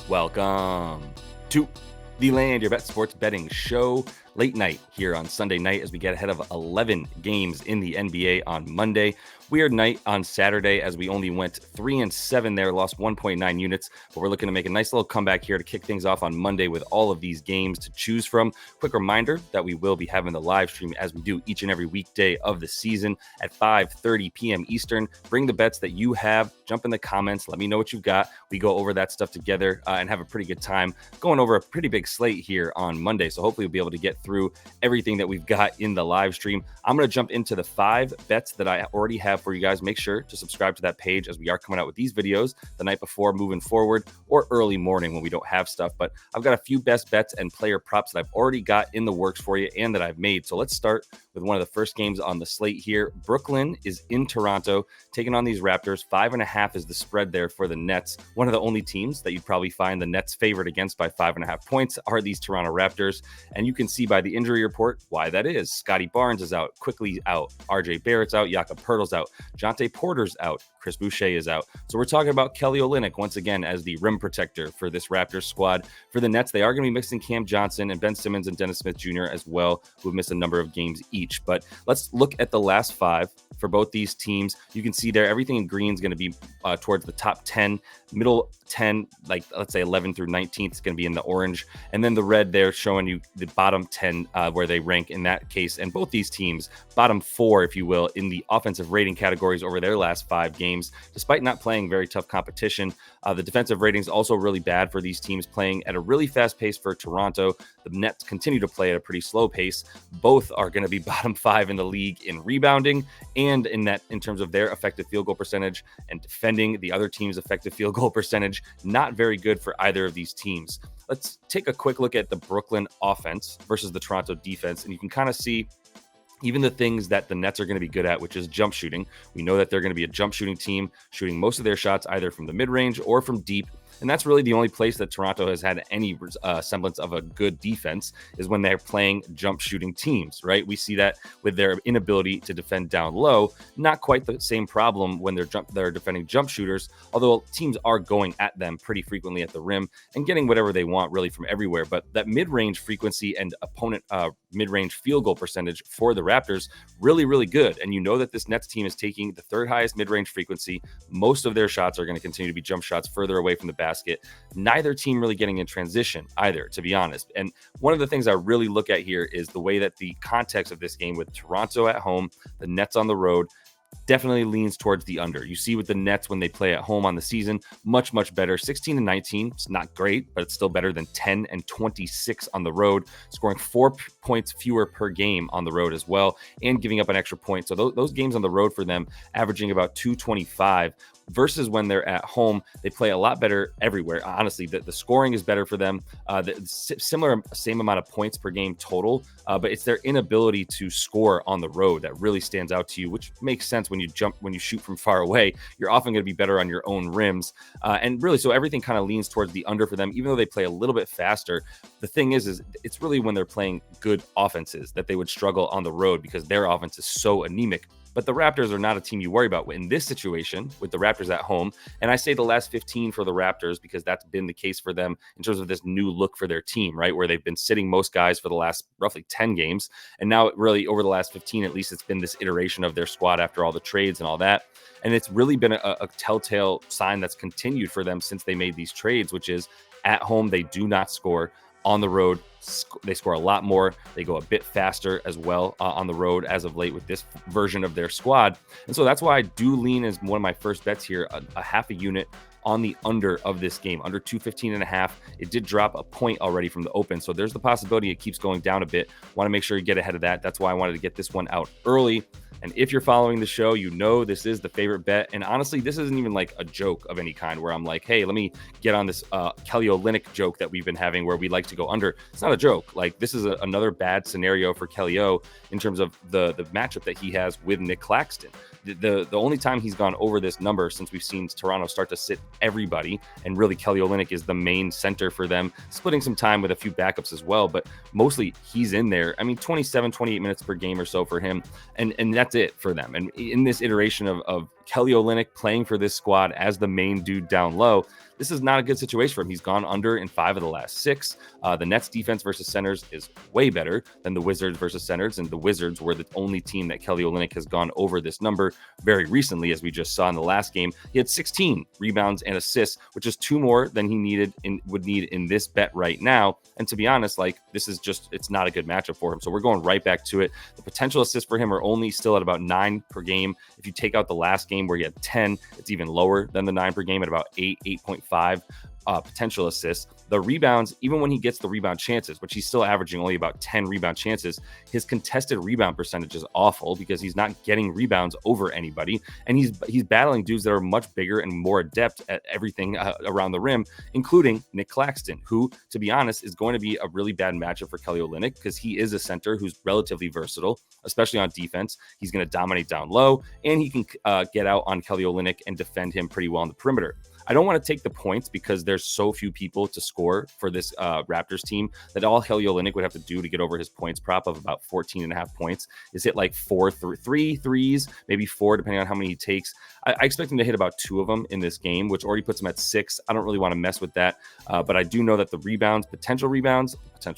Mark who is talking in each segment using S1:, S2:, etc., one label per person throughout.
S1: Welcome to the Land, your bet sports betting show. Late night here on Sunday night as we get ahead of 11 games in the NBA on Monday. Weird night on Saturday as we only went 3-7 there, lost 1.9 units, but we're looking to make a nice little comeback here to kick things off on Monday with all of these games to choose from. Quick reminder that we will be having the live stream as we do each and every weekday of the season at 5:30 p.m. Eastern. Bring the bets that you have, jump in the comments, let me know what you've got. We go over that stuff together and have a pretty good time going over a pretty big slate here on Monday. So hopefully we'll be able to get through everything that we've got in the live stream. I'm going to jump into the 5 bets that I already have for you guys. Make sure to subscribe to that page as we are coming out with these videos the night before moving forward or early morning when we don't have stuff. But I've got a few best bets and player props that I've already got in the works for you and that I've made. So let's start with one of the first games on the slate here. Brooklyn is in Toronto taking on these Raptors. 5.5 is the spread there for the Nets. One of the only teams that you'd probably find the Nets favored against by 5.5 points are these Toronto Raptors. And you can see by the injury report why that is. Scotty Barnes is out, Quickly out, RJ Barrett's out, Jakob Poeltl's out, Jonte Porter's out, Chris Boucher is out. So we're talking about Kelly Olynyk once again as the rim protector for this Raptors squad. For the Nets, they are going to be mixing Cam Johnson and Ben Simmons and Dennis Smith Jr. as well, who have missed a number of games each. But let's look at the last 5 for both these teams. You can see there everything in green is going to be towards the top 10, middle 10, like let's say 11 through 19th is going to be in the orange, and then the red there showing you the bottom 10 where they rank in that case. And both these teams bottom 4, if you will, in the offensive rating categories over their last 5 games, despite not playing very tough competition. The defensive ratings also really bad for these teams, playing at a really fast pace for Toronto. The Nets continue to play at a pretty slow pace. Both are going to be bottom 5 in the league in rebounding and in terms of their effective field goal percentage and defending the other team's effective field goal percentage. Not very good for either of these teams. Let's take a quick look at the Brooklyn offense versus the Toronto defense, and you can kind of see even the things that the Nets are going to be good at, which is jump shooting. We know that they're going to be a jump shooting team, shooting most of their shots either from the mid-range or from deep. And that's really the only place that Toronto has had any semblance of a good defense is when they're playing jump shooting teams, right? We see that with their inability to defend down low. Not quite the same problem when they're defending jump shooters, although teams are going at them pretty frequently at the rim and getting whatever they want really from everywhere. But that mid-range frequency and opponent mid-range field goal percentage for the Raptors, really, really good. And you know that this Nets team is taking the 3rd highest mid-range frequency. Most of their shots are going to continue to be jump shots further away from the basket. Neither team really getting in transition either, to be honest. And one of the things I really look at here is the way that the context of this game with Toronto at home, the Nets on the road, definitely leans towards the under. You see with the Nets when they play at home on the season, much, much better. 16-19, it's not great, but it's still better than 10-26 on the road, scoring 4 points fewer per game on the road as well, and giving up an extra point. So those games on the road for them averaging about 225 versus when they're at home, they play a lot better everywhere. Honestly, the scoring is better for them. Same amount of points per game total, but it's their inability to score on the road that really stands out to you, which makes sense when you shoot from far away. You're often going to be better on your own rims, and really, so everything kind of leans towards the under for them, even though they play a little bit faster. The thing is it's really when they're playing good offenses that they would struggle on the road because their offense is so anemic. But the Raptors are not a team you worry about in this situation with the Raptors at home. And I say the last 15 for the Raptors because that's been the case for them in terms of this new look for their team, right? Where they've been sitting most guys for the last roughly 10 games. And now really over the last 15, at least it's been this iteration of their squad after all the trades and all that. And it's really been a telltale sign that's continued for them since they made these trades, which is at home, they do not score. On the road, they score a lot more. They go a bit faster as well on the road as of late with this version of their squad. And so that's why I do lean as one of my first bets here, a half a unit on the under of this game, under 215.5. It did drop a point already from the open. So there's the possibility it keeps going down a bit. Want to make sure you get ahead of that. That's why I wanted to get this one out early. And if you're following the show, you know this is the favorite bet. And honestly, this isn't even like a joke of any kind where I'm like, hey, let me get on this Kelly Olynyk joke that we've been having where we like to go under. It's not a joke. Like, this is another bad scenario for Kelly O in terms of the matchup that he has with Nick Claxton. The only time he's gone over this number since we've seen Toronto start to sit everybody, and really Kelly Olynyk is the main center for them, splitting some time with a few backups as well, but mostly he's in there. I mean, 27, 28 minutes per game or so for him, and that's it for them. And in this iteration of Kelly Olynyk playing for this squad as the main dude down low. This is not a good situation for him. He's gone under in 5 of the last 6. The Nets defense versus centers is way better than the Wizards versus centers, and the Wizards were the only team that Kelly Olynyk has gone over this number very recently, as we just saw in the last game. He had 16 rebounds and assists, which is 2 more than he would need in this bet right now. And to be honest, like, this is just, it's not a good matchup for him. So we're going right back to it. The potential assists for him are only still at about 9 per game. If you take out the last game where he had 10, it's even lower than the 9 per game at about 8.5 potential assists. The rebounds, even when he gets the rebound chances, which he's still averaging only about 10 rebound chances, his contested rebound percentage is awful because he's not getting rebounds over anybody. And he's battling dudes that are much bigger and more adept at everything around the rim, including Nick Claxton, who, to be honest, is going to be a really bad matchup for Kelly Olynyk because he is a center who's relatively versatile, especially on defense. He's going to dominate down low, and he can get out on Kelly Olynyk and defend him pretty well on the perimeter. I don't want to take the points because there's so few people to score for this Raptors team that all Kelly Olynyk would have to do to get over his points prop of about 14.5 points is hit like 3 threes, maybe 4, depending on how many he takes. I expect him to hit about 2 of them in this game, which already puts him at 6. I don't really want to mess with that, but I do know that the rebounds, potential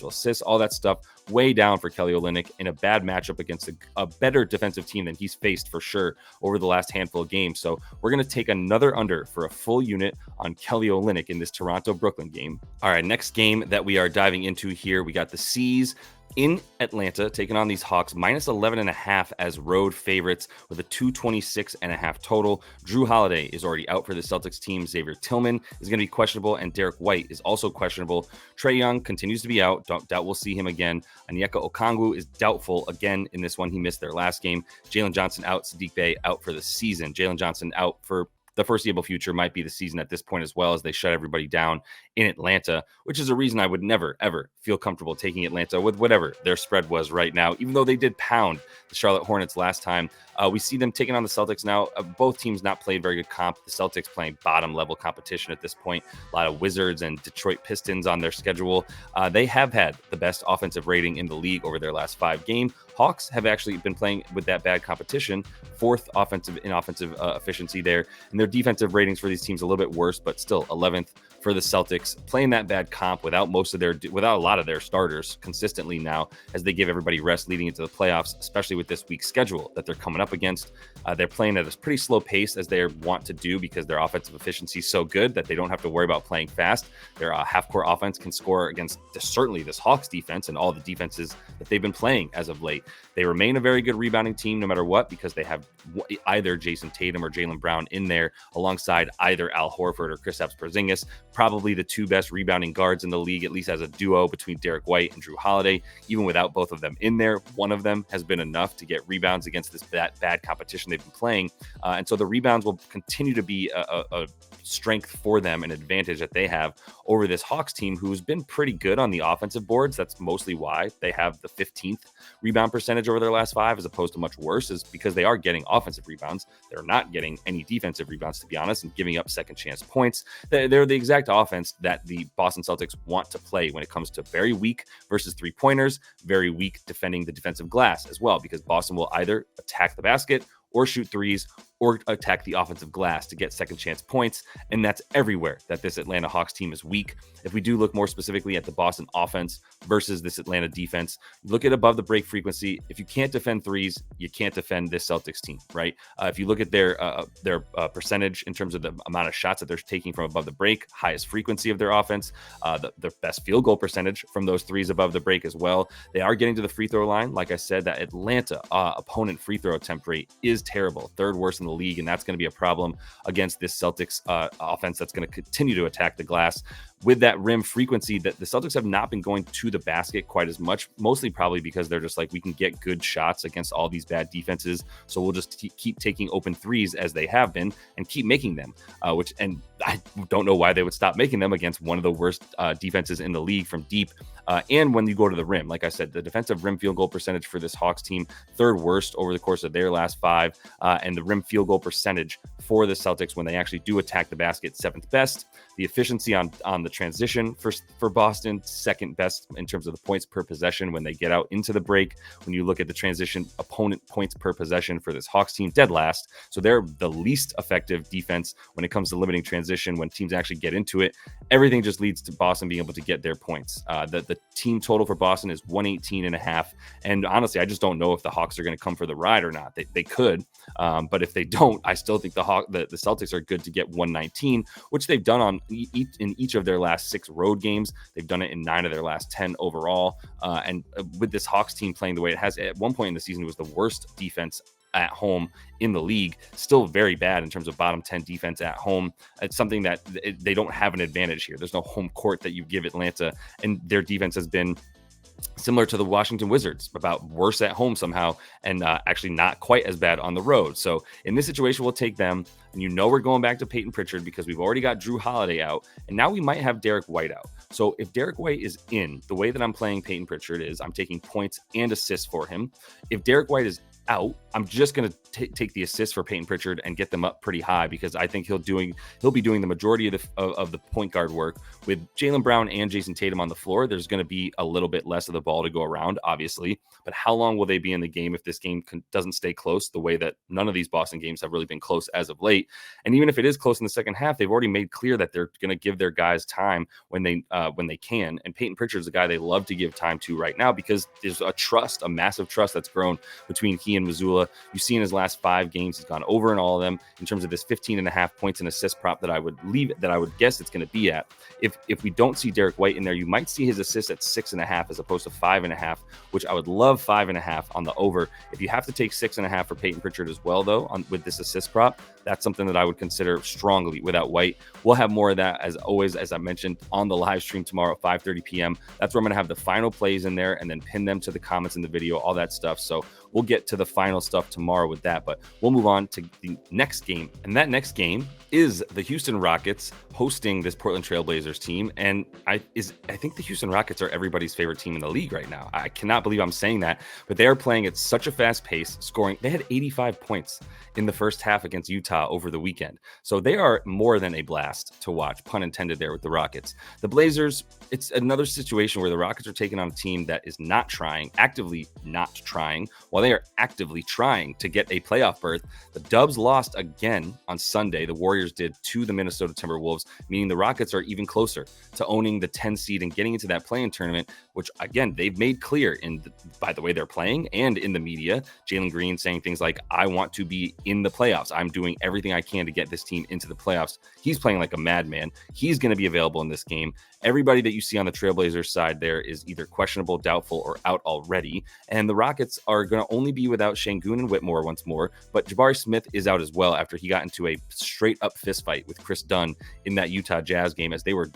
S1: assists, all that stuff, way down for Kelly Olynyk in a bad matchup against a better defensive team than he's faced for sure over the last handful of games. So we're going to take another under for a full unit on Kelly Olynyk in this Toronto-Brooklyn game. All right, next game that we are diving into here, we got the C's in Atlanta taking on these Hawks, minus 11.5 as road favorites with a 226.5 total. Drew Holiday is already out for the Celtics team. Xavier Tillman is going to be questionable, and Derek White is also questionable. Trae Young continues to be out. Don't doubt we'll see him again. Onyeka Okongwu is doubtful again in this one. He missed their last game. Jalen Johnson out. Saddiq Bey out for the season. Jalen Johnson out for the foreseeable future, might be the season at this point as well, as they shut everybody down in Atlanta, which is a reason I would never, ever feel comfortable taking Atlanta with whatever their spread was right now, even though they did pound the Charlotte Hornets last time. We see them taking on the Celtics now. Both teams not playing very good comp. The Celtics playing bottom level competition at this point. A lot of Wizards and Detroit Pistons on their schedule. They have had the best offensive rating in the league over their last 5 games. Hawks have actually been playing with that bad competition, 4th offensive efficiency there, and their defensive ratings for these teams a little bit worse, but still 11th for the Celtics, playing that bad comp without a lot of their starters consistently now, as they give everybody rest leading into the playoffs, especially with this week's schedule that they're coming up against. They're playing at a pretty slow pace, as they want to do, because their offensive efficiency is so good that they don't have to worry about playing fast. Their half-court offense can score against certainly this Hawks defense and all the defenses that they've been playing as of late. They remain a very good rebounding team no matter what, because they have either Jason Tatum or Jaylen Brown in there alongside either Al Horford or Kristaps Porzingis, probably the 2 best rebounding guards in the league, at least as a duo between Derek White and Drew Holiday. Even without both of them in there, one of them has been enough to get rebounds against this bad competition they've been playing. And so the rebounds will continue to be a strength for them, an advantage that they have over this Hawks team, who's been pretty good on the offensive boards. That's mostly why they have the 15th rebound percentage over their last 5, as opposed to much worse, is because they are getting offensive rebounds. They're not getting any defensive rebounds, to be honest, and giving up second chance points. They're the exact offense that the Boston Celtics want to play when it comes to very weak versus 3-pointers, very weak defending the defensive glass as well, because Boston will either attack the basket or shoot threes or attack the offensive glass to get second chance points. And that's everywhere that this Atlanta Hawks team is weak. If we do look more specifically at the Boston offense versus this Atlanta defense, look at above the break frequency. If you can't defend threes, you can't defend this Celtics team, right? If you look at their percentage in terms of the amount of shots that they're taking from above the break, highest frequency of their offense, the best field goal percentage from those threes above the break as well. They are getting to the free throw line. Like I said, that Atlanta opponent free throw attempt rate is terrible, 3rd worst in the league, and that's going to be a problem against this Celtics offense that's going to continue to attack the glass. With that rim frequency, that the Celtics have not been going to the basket quite as much, mostly probably because they're just like, we can get good shots against all these bad defenses, so we'll just keep taking open threes as they have been and keep making them, and I don't know why they would stop making them against one of the worst defenses in the league from deep. And when you go to the rim, like I said, the defensive rim field goal percentage for this Hawks team, 3rd worst over the course of their last 5, and the rim field goal percentage for the Celtics when they actually do attack the basket, 7th best. The efficiency on the transition for Boston, second best in terms of the points per possession when they get out into the break. When you look at the transition opponent points per possession for this Hawks team, dead last. So they're the least effective defense when it comes to limiting transition. When teams actually get into it, everything just leads to Boston being able to get their points. The team total for Boston is 118.5. And honestly, I just don't know if the Hawks are going to come for the ride or not. They could, but if they don't, I still think the Celtics are good to get 119, which they've done in each of their last 6 road games. They've done it in 9 of their last 10 overall. And with this Hawks team playing the way it has, at one point in the season, it was the worst defense at home in the league. Still very bad in terms of bottom 10 defense at home. It's something that they don't have an advantage here. There's no home court that you give Atlanta, and their defense has been similar to the Washington Wizards, about worse at home somehow, and actually not quite as bad on the road. So in this situation, we'll take them. And we're going back to Payton Pritchard because we've already got Drew Holiday out, and now we might have Derek White out. So if Derek White is in, the way that I'm playing Payton Pritchard is I'm taking points and assists for him. If Derek White is out, I'm just going to take the assists for Payton Pritchard and get them up pretty high, because I think he'll be doing the majority of the point guard work. With Jaylen Brown and Jason Tatum on the floor, there's going to be a little bit less of the ball to go around, obviously. But how long will they be in the game if this game doesn't stay close the way that none of these Boston games have really been close as of late? And even if it is close in the second half, they've already made clear that they're going to give their guys time when they can. And Payton Pritchard is a guy they love to give time to right now, because there's a massive trust that's grown between he and Mazzulla. You see in his last 5 games, he's gone over in all of them in terms of this 15.5 points and assist prop that I would guess it's going to be at. If we don't see Derek White in there, you might see his assists at 6.5 as opposed to 5.5, which I would love 5.5 on the over. If you have to take 6.5 for Payton Pritchard as well, though, with this assist prop, that's something that I would consider strongly without White. We'll have more of that, as always, as I mentioned, on the live stream tomorrow at 5:30 p.m. That's where I'm going to have the final plays in there and then pin them to the comments in the video, all that stuff. So we'll get to the final stuff tomorrow with that, but we'll move on to the next game. And that next game is the Houston Rockets hosting this Portland Trailblazers team. And I think the Houston Rockets are everybody's favorite team in the league right now. I cannot believe I'm saying that, but they are playing at such a fast pace, scoring. They had 85 points in the first half against Utah over the weekend. So they are more than a blast to watch, pun intended there with the Rockets. The Blazers, it's another situation where the Rockets are taking on a team that is actively not trying, while they are actively trying to get a playoff berth. The Dubs lost again on Sunday. The Warriors did to the Minnesota Timberwolves, meaning the Rockets are even closer to owning the 10 seed and getting into that play-in tournament, which again, they've made clear by the way they're playing and in the media. Jalen Green saying things like, I want to be in the playoffs. I'm doing everything I can to get this team into the playoffs. He's playing like a madman. He's going to be available in this game. Everybody that you see on the Trailblazers side there is either questionable, doubtful, or out already. And the Rockets are going to only be without Şengün and Whitmore once more. But Jabari Smith is out as well after he got into a straight up fist fight with Chris Dunn in that Utah Jazz game, as they were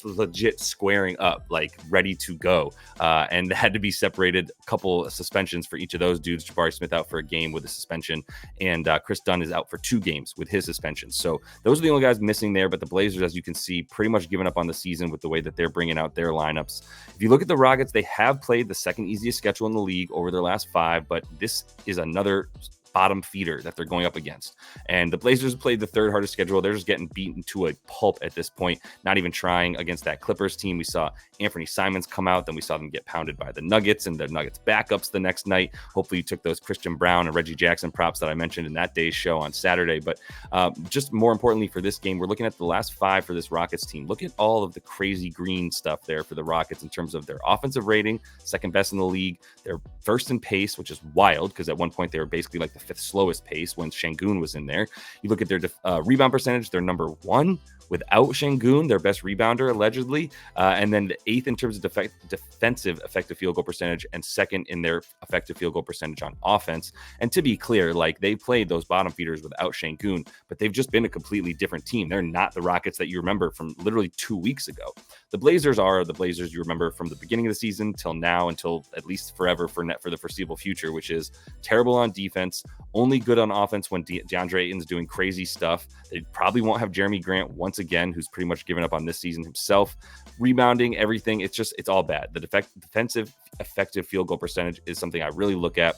S1: legit squaring up, like ready to go. And had to be separated. A couple of suspensions for each of those dudes. Jabari Smith out for a game with a suspension, and Chris Dunn is out for 2 games with his suspension. So those are the only guys missing there. But the Blazers, as you can see, pretty much given up on the season with the way that they're bringing out their lineups. If you look at the Rockets, they have played the second easiest schedule in the league over their last 5, but this is another bottom feeder that they're going up against. And the Blazers played the 3rd hardest schedule. They're just getting beaten to a pulp at this point, not even trying against that Clippers team. We saw Anthony Simons come out, then we saw them get pounded by the Nuggets and the Nuggets backups the next night. Hopefully you took those Christian Brown and Reggie Jackson props that I mentioned in that day's show on Saturday. But just more importantly for this game, we're looking at the last 5 for this Rockets team. Look at all of the crazy green stuff there for the Rockets in terms of their offensive rating, 2nd best in the league. They're 1st in pace, which is wild, because at one point they were basically like the 5th slowest pace when Şengün was in there. You look at their rebound percentage, they're number 1 without Şengün, their best rebounder allegedly, and then the 8th in terms of defensive effective field goal percentage, and 2nd in their effective field goal percentage on offense. And to be clear, like, they played those bottom feeders without Şengün, but they've just been a completely different team. They're not the Rockets that you remember from literally 2 weeks ago. The Blazers are the Blazers you remember from the beginning of the season till now, until at least forever for the foreseeable future, which is terrible on defense, only good on offense when DeAndre Ayton's doing crazy stuff. They probably won't have Jeremy Grant once again, who's pretty much given up on this season himself. Rebounding, everything, it's all bad. The defensive effective field goal percentage is something I really look at.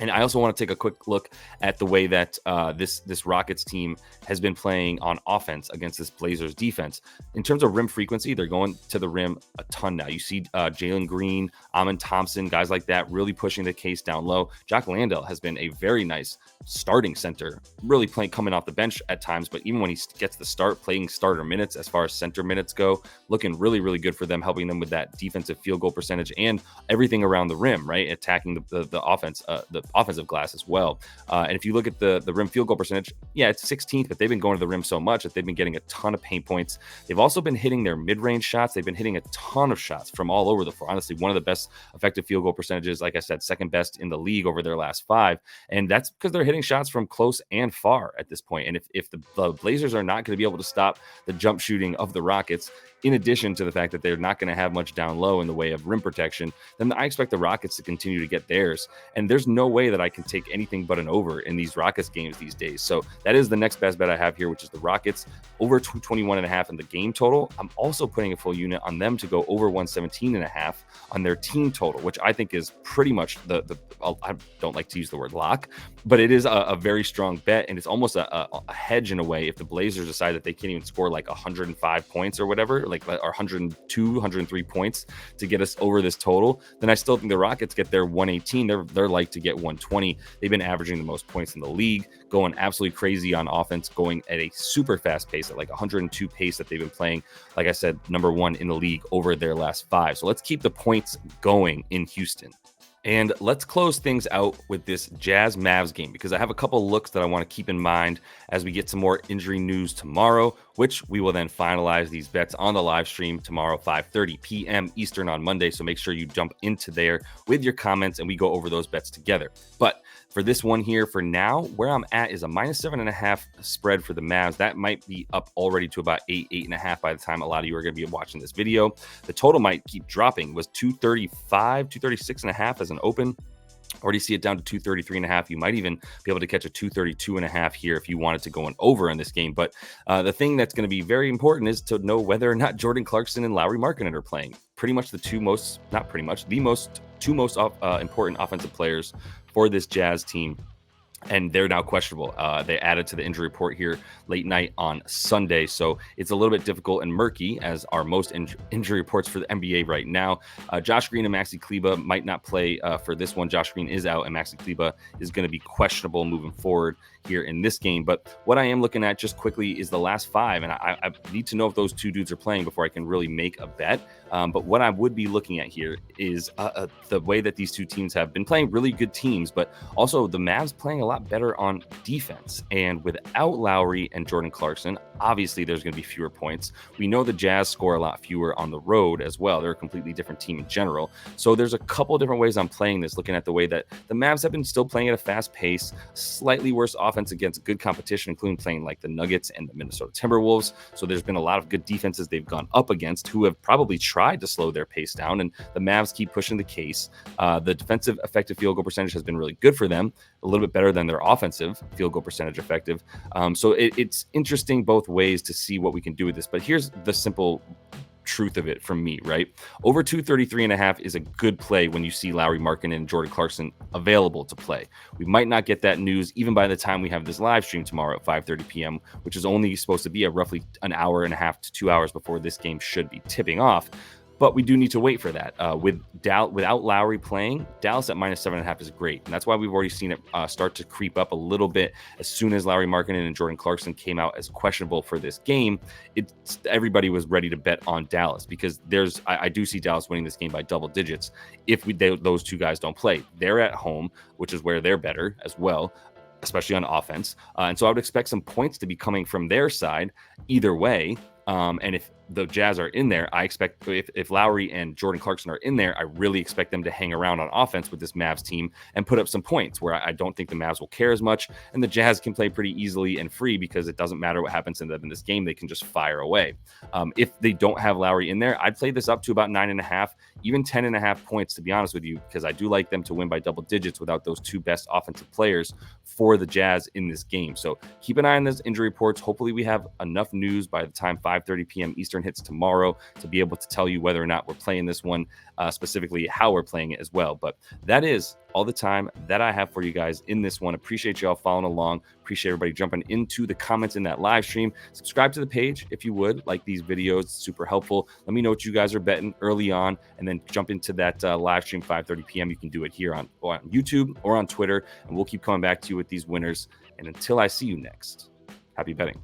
S1: And I also want to take a quick look at the way that this Rockets team has been playing on offense against this Blazers defense. In terms of rim frequency, they're going to the rim a ton now. You see Jalen Green, Amon Thompson, guys like that really pushing the case down low. Jock Landale has been a very nice starting center, really playing coming off the bench at times, but even when he gets the start, playing starter minutes as far as center minutes go, looking really, really good for them, helping them with that defensive field goal percentage and everything around the rim, right? Attacking the offense, the offensive glass as well. And if you look at the rim field goal percentage, yeah, it's 16th, but they've been going to the rim so much that they've been getting a ton of paint points. They've also been hitting their mid-range shots. They've been hitting a ton of shots from all over the floor. Honestly, one of the best effective field goal percentages, like I said, second best in the league over their last 5. And that's because they're hitting shots from close and far at this point. And if the Blazers are not going to be able to stop the jump shooting of the Rockets, in addition to the fact that they're not going to have much down low in the way of rim protection, then I expect the Rockets to continue to get theirs. And there's no way that I can take anything but an over in these Rockets games these days. So that is the next best bet I have here, which is the Rockets over 21.5 in the game total. I'm also putting a full unit on them to go over 117.5 on their team total, which I think is pretty much I don't like to use the word lock, but it is a very strong bet. And it's almost a hedge in a way. If the Blazers decide that they can't even score like 105 points or whatever, like or 102, 103 points to get us over this total, then I still think the Rockets get their 118. They're like to get 120. They've been averaging the most points in the league, going absolutely crazy on offense, going at a super fast pace at like 102 pace that they've been playing. Like I said, number 1 in the league over their last 5. So let's keep the points going in Houston. And let's close things out with this Jazz Mavs game, because I have a couple looks that I want to keep in mind as we get some more injury news tomorrow, which we will then finalize these bets on the live stream tomorrow, 5:30 p.m. Eastern on Monday. So make sure you jump into there with your comments and we go over those bets together. But for this one here, for now, where I'm at is a -7.5 spread for the Mavs. That might be up already to about 8.5 by the time a lot of you are going to be watching this video. The total might keep dropping. It was 235, 236.5 as an open. Already see it down to 233.5. You might even be able to catch a 232.5 here if you wanted to go an over in this game. But the thing that's going to be very important is to know whether or not Jordan Clarkson and Lauri Markkanen are playing. Pretty much the two most important offensive players for this Jazz team. And they're now questionable. They added to the injury report here late night on Sunday. So it's a little bit difficult and murky as are most injury reports for the NBA right now. Josh Green and Maxi Kleber might not play for this one. Josh Green is out and Maxi Kleber is going to be questionable moving forward here in this game. But what I am looking at just quickly is the last 5. And I need to know if those two dudes are playing before I can really make a bet. But what I would be looking at here is the way that these two teams have been playing really good teams, but also the Mavs playing a lot better on defense. And without Lauri and Jordan Clarkson, obviously there's going to be fewer points. We know the Jazz score a lot fewer on the road as well. They're a completely different team in general. So there's a couple different ways I'm playing this, looking at the way that the Mavs have been still playing at a fast pace, slightly worse offense against good competition, including playing like the Nuggets and the Minnesota Timberwolves. So there's been a lot of good defenses they've gone up against who have probably tried to slow their pace down, and the Mavs keep pushing the case. The defensive effective field goal percentage has been really good for them, a little bit better than their offensive field goal percentage effective. So it's interesting both ways to see what we can do with this. But here's the simple truth of it from me, right? Over 233.5 is a good play when you see Lauri Markkanen and Jordan Clarkson available to play. We might not get that news even by the time we have this live stream tomorrow at 5:30 p.m., which is only supposed to be roughly an hour and a half to 2 hours before this game should be tipping off. But we do need to wait for that. Without Lauri playing, Dallas at -7.5 is great. And that's why we've already seen it start to creep up a little bit as soon as Lauri Markkanen and Jordan Clarkson came out as questionable for this game. Everybody was ready to bet on Dallas because I do see Dallas winning this game by double digits if those two guys don't play. They're at home, which is where they're better as well, especially on offense. And so I would expect some points to be coming from their side either way. And if the Jazz are in there, I expect if Lauri and Jordan Clarkson are in there, I really expect them to hang around on offense with this Mavs team and put up some points where I don't think the Mavs will care as much. And the Jazz can play pretty easily and free because it doesn't matter what happens to them in this game. They can just fire away. If they don't have Lauri in there, I'd play this up to about 9.5, even 10.5 points, to be honest with you, because I do like them to win by double digits without those two best offensive players for the Jazz in this game. So keep an eye on those injury reports. Hopefully we have enough news by the time 5:30 p.m. Eastern stream hits tomorrow to be able to tell you whether or not we're playing this one, specifically how we're playing it as well. But that is all the time that I have for you guys in this one. Appreciate y'all following along. Appreciate everybody jumping into the comments in that live stream. Subscribe to the page if you would like these videos. It's super helpful. Let me know what you guys are betting early on, and then jump into that live stream 5:30 p.m. You can do it here on YouTube or on Twitter, and we'll keep coming back to you with these winners. And until I see you next, happy betting.